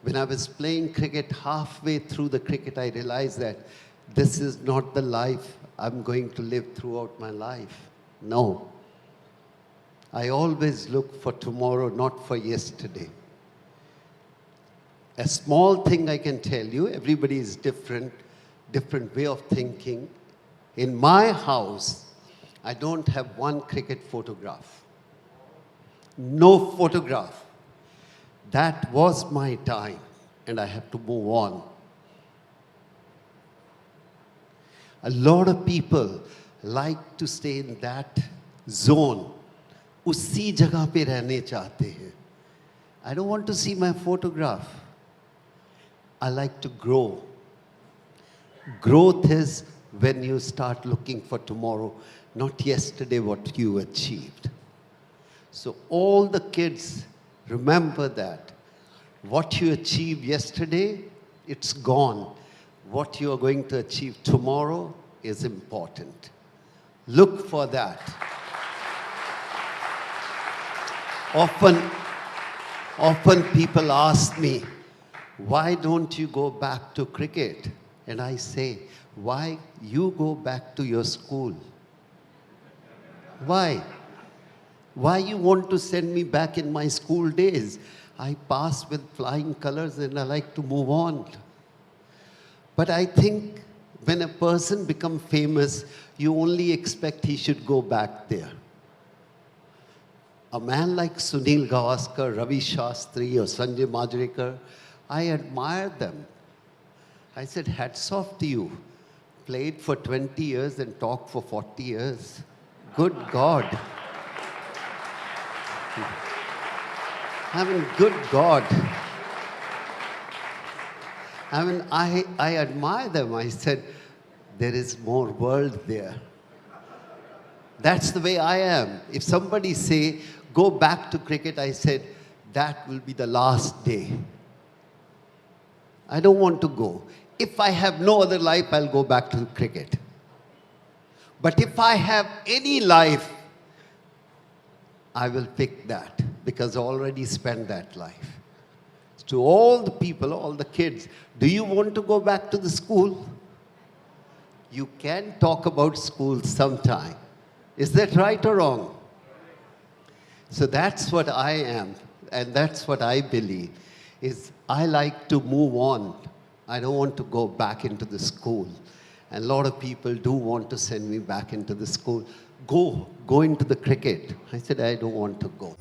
When I was playing cricket, halfway through the cricket, I realized that this is not the life I'm going to live throughout my life. No. I always look for tomorrow, not for yesterday. A small thing I can tell you, everybody is different way of thinking. In my house, I don't have one cricket photograph. No photograph. That was my time, and I have to move on. A lot of people like to stay in that zone. उसी जगह पे रहने चाहते हैं. I don't want to see my photograph. I like to grow. Growth is when you start looking for tomorrow, not yesterday what you achieved. So all the kids, remember that. What you achieved yesterday, it's gone. What you are going to achieve tomorrow is important. Look for that. Often people ask me, why don't you go back to cricket? And I say, why you go back to your school? Why? Why you want to send me back in my school days? I pass with flying colors and I like to move on. But I think when a person becomes famous, you only expect he should go back there. A man like Sunil Gavaskar, Ravi Shastri or Sanjay Majrekar, I admire them. I said, hats off to you. Played for 20 years and talked for 40 years. Good God. I mean, good God. I mean, I admire them. I said, there is more world there. That's the way I am. If somebody say, go back to cricket, I said, that will be the last day. I don't want to go. If I have no other life, I'll go back to cricket. But if I have any life, I will pick that because I already spent that life. To all the people, all the kids, do you want to go back to the school? You can talk about school sometime. Is that right or wrong? So that's what I am, and that's what I believe, is I like to move on. I don't want to go back into the school. And a lot of people do want to send me back into the school. Go into the cricket. I said, I don't want to go.